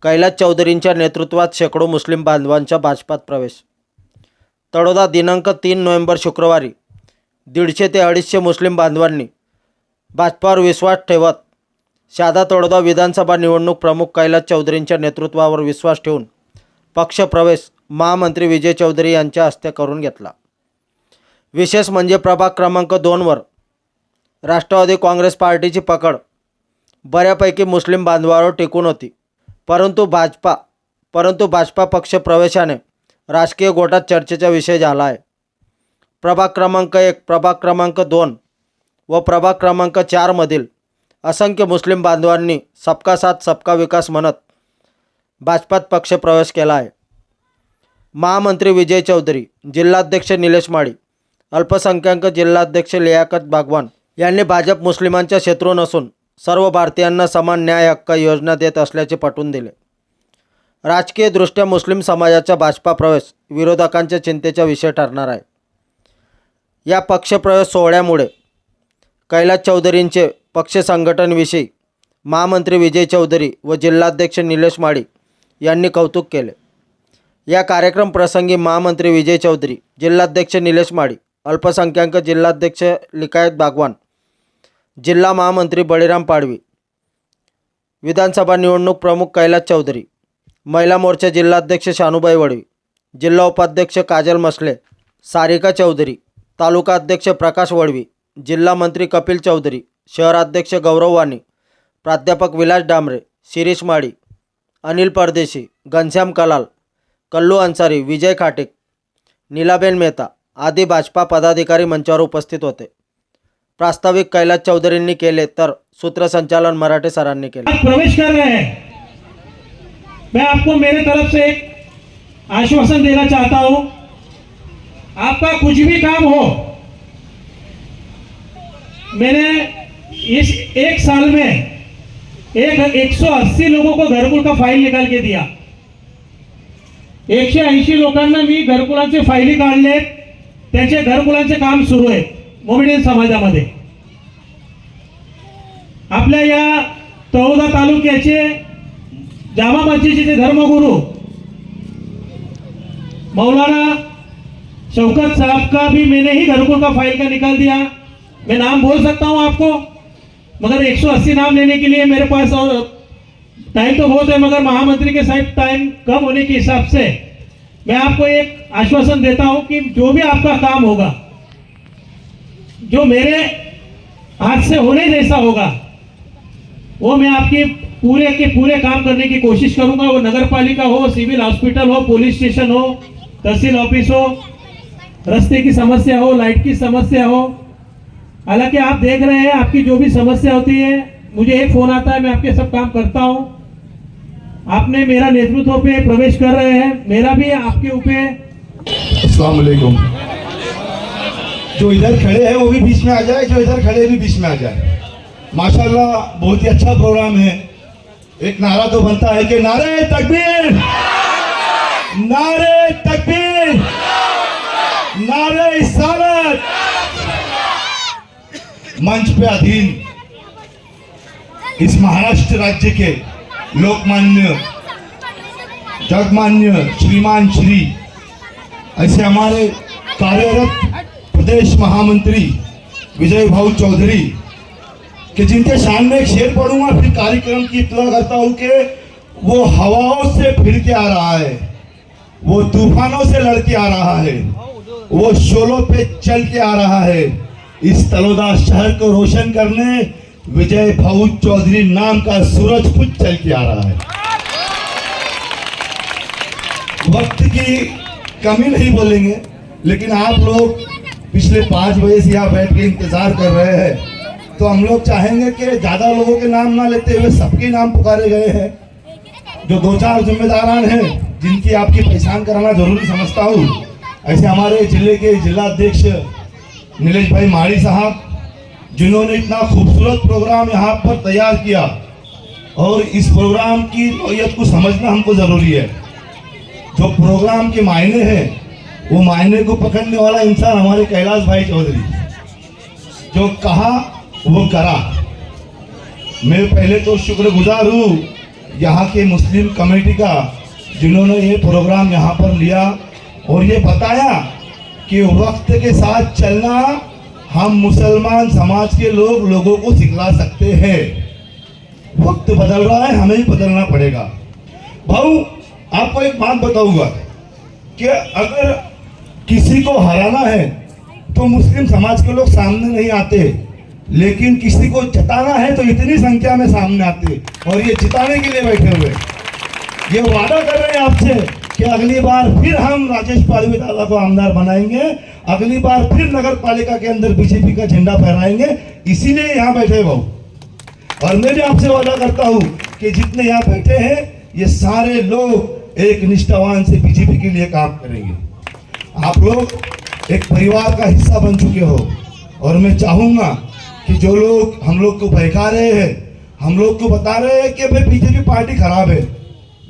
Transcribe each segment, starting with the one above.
कैलास चौधरींच्या नेतृत्वात शेकडो मुस्लिम बांधवांचा भाजपात प्रवेश। तळोदा दिनांक 3 नोव्हेंबर शुक्रवारी 150 ते 250 मुस्लिम बांधवांनी भाजपावर विश्वास ठेवत शहादा तळोदा विधानसभा निवडणूक प्रमुख कैलास चौधरींच्या नेतृत्वावर विश्वास ठेवून पक्षप्रवेश महामंत्री विजय चौधरी यांच्या हस्ते करून घेतला। विशेष म्हणजे प्रभाग क्रमांक 2 वर राष्ट्रवादी काँग्रेस पार्टीची पकड बऱ्यापैकी मुस्लिम बांधवांवर टिकून होती, परंतु भाजपा पक्ष प्रवेशाने राजकीय गोटात चर्चेचा विषय झाला आहे। प्रभाग क्रमांक 1, प्रभाग क्रमांक 2 व प्रभाग क्रमांक 4 मधील असंख्य मुस्लिम बांधवांनी सबका साथ सबका विकास म्हणत भाजपात पक्ष प्रवेश केला आहे। महामंत्री विजय चौधरी, जिल्हाध्यक्ष निलेश माळी, अल्पसंख्याक जिल्हाध्यक्ष लियाकत बागवान यांनी भाजप मुस्लिमांच्या शत्रू नसून सर्व भारतीयांना समान न्याय हक्क योजना देत असल्याचे पटवून दिले। राजकीयदृष्ट्या मुस्लिम समाजाचा भाजपा प्रवेश विरोधकांच्या चिंतेचा विषय ठरणार आहे। या पक्षप्रवेश सोहळ्यामुळे कैलास चौधरींचे पक्ष संघटनविषयी महामंत्री विजय चौधरी व जिल्हाध्यक्ष निलेश माळी यांनी कौतुक केले। या कार्यक्रम प्रसंगी महामंत्री विजय चौधरी, जिल्हाध्यक्ष निलेश माळी, अल्पसंख्याक जिल्हाध्यक्ष लियाकत बागवान, जिल्हा महामंत्री बळीराम पाडवी, विधानसभा निवडणूक प्रमुख कैलास चौधरी, महिला मोर्चा जिल्हाध्यक्ष शानूबाई वडवी, जिल्हा उपाध्यक्ष काजल मसले, सारिका चौधरी, तालुका अध्यक्ष प्रकाश वडवी, जिल्हा मंत्री कपिल चौधरी, शहराध्यक्ष गौरव वाणी, प्राध्यापक विलास डांबरे, शिरीष माळी, अनिल परदेशी, घनश्याम कलाल, कल्लू अन्सारी, विजय खाटेक, नीलाबेन मेहता आदी भाजपा पदाधिकारी मंचावर उपस्थित होते। प्रास्ताविक कैलास चौधरींनी केले तर सूत्रसंचालन मराठे सरांनी केले। प्रवेश कर रहे हैं, मैं आपको मेरे तरफ से एक आश्वासन देना चाहता हूं, आपका कुछ भी काम हो, मैंने इस 1 साल में 180 लोगों को घरकुल का फाइल निकाल के दिया। 180 लोकांना मी घरकुलाचे फायली काढले, त्यांचे घरकुलांचे काम सुरू आहे मोमेडियन समाजामध्ये। आपल्या या तळोदा तालुक्याचे जामा मस्जिदचे धर्मगुरु मौलाना शौकत साहब का भी मैंने ही घरकुल का फाइल का निकाल दिया। मैं नाम बोल सकता हूं आपको, मगर 180 नाम लेने के लिए मेरे पास और टाइम तो बहुत है, मगर महामंत्री के साथ टाइम कम होने के हिसाब से मैं आपको एक आश्वासन देता हूं कि जो भी आपका काम होगा, जो मेरे हाथ से होने जैसा होगा, वो मैं आपकी पूरे के पूरे काम करने की कोशिश करूंगा। वो नगर पालिका हो, सिविल हॉस्पिटल हो, पुलिस स्टेशन हो, तहसील ऑफिस हो, रास्ते की समस्या हो, लाइट की समस्या हो। हालांकि आप देख रहे हैं, आपकी जो भी समस्या होती है मुझे एक फोन आता है, मैं आपके सब काम करता हूं। आपने मेरा नेतृत्व पे प्रवेश कर रहे हैं, मेरा भी आपके ऊपर। अस्सलाम वालेकुम। जो इधर खड़े हैं वो भी बीच में आ जाए, जो इधर खड़े भी बीच में आ जाए। माशाल्लाह बहुत ही अच्छा प्रोग्राम है। एक नारा तो बनता है कि नारे तकबीर, नारे तकबीर, नारे इस्लामत। मंच पे अधीन इस महाराष्ट्र राज्य के लोकमान्य, जगमान्य, श्रीमान श्री ऐसे हमारे कार्यरत प्रदेश महामंत्री विजय भाऊ चौधरी कि जिनके सामने एक शेर पढ़ूंगा, फिर कार्यक्रम की इत्तला करता हूं कि वो हवाओं से फिर के आ रहा है, वो तूफानों से लड़के आ रहा है, वो शोलों पे चल के आ रहा है। इस तलोदा शहर को रोशन करने विजय भाऊ चौधरी नाम का सूरज खुद चल के आ रहा है। वक्त की कमी नहीं बोलेंगे, लेकिन आप लोग पिछले 5 बजे से यहाँ बैठ के इंतजार कर रहे हैं, तो हम लोग चाहेंगे कि ज्यादा लोगों के नाम ना लेते हुए सबके नाम पुकारे गए हैं। जो 2-4 जिम्मेदारान हैं जिनकी आपकी पहचान कराना जरूरी समझता हूँ, ऐसे हमारे जिले के जिलाध्यक्ष निलेश भाई माड़ी साहब, जिन्होंने इतना खूबसूरत प्रोग्राम यहाँ पर तैयार किया, और इस प्रोग्राम की नौयत को समझना हमको जरूरी है। जो प्रोग्राम के मायने हैं, वो मायने को पकड़ने वाला इंसान हमारे कैलाश भाई चौधरी, जो कहा वो करा। मैं पहले तो शुक्रगुजार हूँ यहाँ के मुस्लिम कमेटी का, जिन्होंने ये प्रोग्राम यहाँ पर लिया और ये बताया कि वक्त के साथ चलना हम मुसलमान समाज के लोगों को सिखला सकते हैं। वक्त बदल रहा है, हमें ही बदलना पड़ेगा। भाऊ, आपको एक बात बताऊंगा कि अगर किसी को हराना है तो मुस्लिम समाज के लोग सामने नहीं आते, लेकिन किसी को जिताना है तो इतनी संख्या में सामने आते और ये जिताने के लिए बैठे हुए। ये वादा कर रहे हैं आपसे कि अगली बार फिर हम राजेश पालवी दादा को आमदार बनाएंगे, अगली बार फिर नगर पालिका के अंदर बीजेपी का झंडा फहराएंगे, इसीलिए यहाँ बैठे भाऊ। और मैं भी आपसे वादा करता हूँ कि जितने यहाँ बैठे हैं ये सारे लोग एक निष्ठावान से बीजेपी के लिए काम करेंगे। आप लोग एक परिवार का हिस्सा बन चुके हो और मैं चाहूंगा कि जो लोग हम लोग को बहका रहे हैं, हम लोग को बता रहे हैं कि भाई बीजेपी पार्टी खराब है,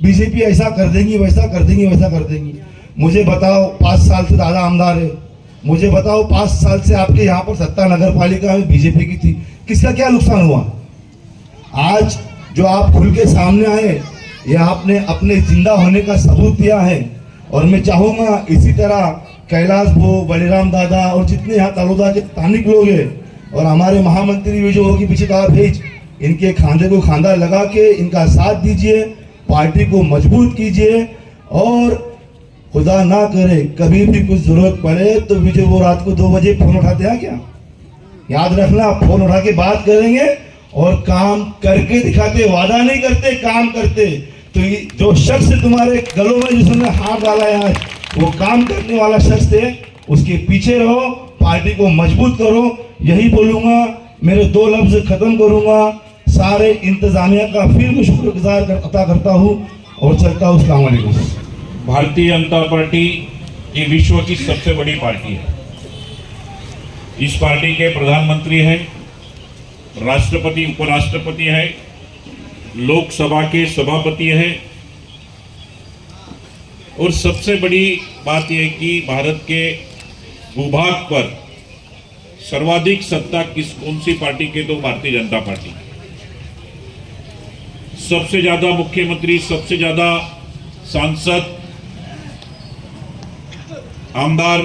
बीजेपी ऐसा कर देंगी, वैसा कर देंगी, वैसा कर देंगी। मुझे बताओ 5 साल से दादा आमदार है, मुझे बताओ 5 साल से आपके यहाँ पर सत्ता नगर पालिका में बीजेपी की थी, किसका क्या नुकसान हुआ? आज जो आप खुल के सामने आए, ये आपने अपने जिंदा होने का सबूत दिया है। और मैं चाहूंगा इसी तरह कैलाश भो, बलिराम दादा और जितने यहाँ तलोदा के स्थानिक लोग हैं और हमारे महामंत्री भी जो होगी पीछे भेज, इनके खांधे को खांधा लगा के इनका साथ दीजिए, पार्टी को मजबूत कीजिए। और खुदा ना करे कभी भी कुछ जरूरत पड़े तो मुझे वो रात को 2 बजे फोन उठाते हैं क्या? याद रखना, फोन उठा के बात करेंगे और काम करके दिखाते, वादा नहीं करते, काम करते। तो ये जो शख्स तुम्हारे गलों में जिसने हाथ डाला है आज, वो काम करने वाला शख्स है, उसके पीछे रहो, पार्टी को मजबूत करो। यही बोलूंगा, मेरे 2 लफ्ज खत्म करूंगा। सारे इंतजामिया का फिर मैं शुक्रगुजार अदा करता हूँ और चलता हूँ। अस्सलाम वालेकुम। भारतीय जनता पार्टी ये विश्व की सबसे बड़ी पार्टी है। इस पार्टी के प्रधानमंत्री हैं, राष्ट्रपति, उपराष्ट्रपति है, लोकसभा के सभापति है। और सबसे बड़ी बात यह कि भारत के भूभाग पर सर्वाधिक सत्ता कौन सी पार्टी के? तो भारतीय जनता पार्टी। सबसे ज्यादा मुख्यमंत्री, सबसे ज्यादा सांसद, आमदार,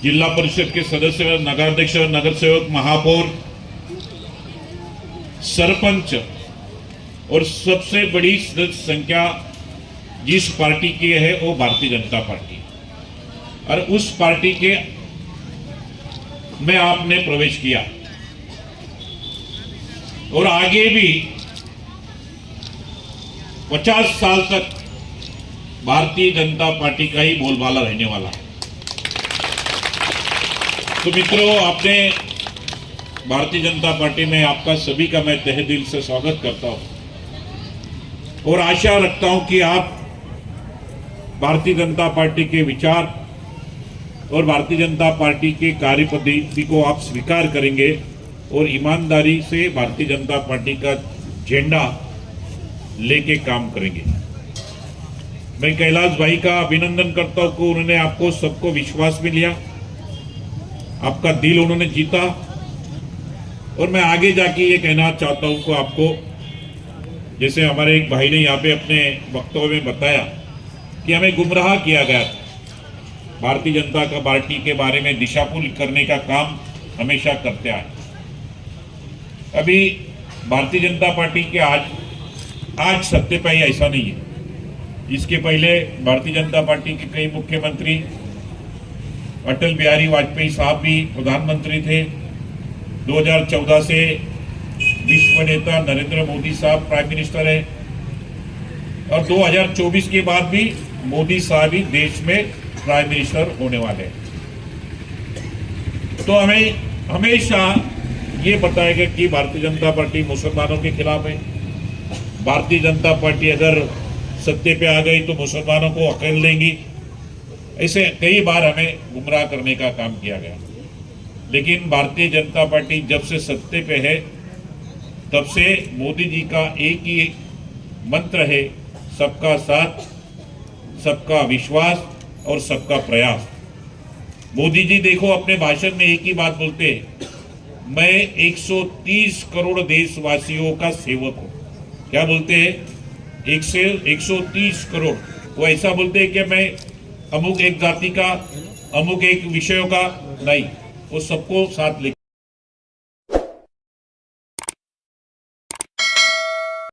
जिला परिषद के सदस्य, नगराध्यक्ष, नगर सेवक, महापौर, सरपंच और सबसे बड़ी संख्या जिस पार्टी की है वो भारतीय जनता पार्टी। और उस पार्टी के में आपने प्रवेश किया और आगे भी 50 साल तक भारतीय जनता पार्टी का ही बोलबाला रहने वाला है। तो मित्रों, आपने भारतीय जनता पार्टी में आपका सभी का मैं तहे दिल से स्वागत करता हूं और आशा रखता हूं कि आप भारतीय जनता पार्टी के विचार और भारतीय जनता पार्टी के कार्यपद्धति को आप स्वीकार करेंगे और ईमानदारी से भारतीय जनता पार्टी का झंडा लेके काम करेंगे। मैं कैलाश भाई का अभिनंदन करता हूं कि उन्होंने आपको सबको विश्वास में लिया, आपका दिल उन्होंने जीता। और मैं आगे जाके ये कहना चाहता हूं कि आपको, जैसे हमारे एक भाई ने यहाँ पे अपने वक्तव्य में बताया कि हमें गुमराह किया गया था, भारतीय जनता का पार्टी के बारे में दिशाभूल करने का काम हमेशा करते आए। अभी भारतीय जनता पार्टी के आज सत्य पे ऐसा नहीं है। इसके पहले भारतीय जनता पार्टी के कई मुख्यमंत्री, अटल बिहारी वाजपेयी साहब भी प्रधानमंत्री थे। 2014 से विश्व नेता नरेंद्र मोदी साहब प्राइम मिनिस्टर है और 2024 के बाद भी मोदी साहब ही देश में प्राइम मिनिस्टर होने वाले हैं। तो हमें हमेशा ये बताएगा कि भारतीय जनता पार्टी मुसलमानों के खिलाफ है। भारतीय जनता पार्टी अगर सत्ते पे आ गई तो मुसलमानों को अकेल देंगी। ऐसे कई बार हमें गुमराह करने का काम किया गया, लेकिन भारतीय जनता पार्टी जब से सत्ते पे है तब से मोदी जी का एक ही मंत्र है, सबका साथ, सबका विश्वास और सबका प्रयास। मोदी जी देखो अपने भाषण में एक ही बात बोलते हैं, मैं 130 करोड़ देशवासियों का सेवक हूं। क्या बोलते हैं? 130 करोड़। वो ऐसा बोलते हैं कि मैं अमुक एक जाति का, अमुक एक विषयों का नहीं, वो सबको साथ ले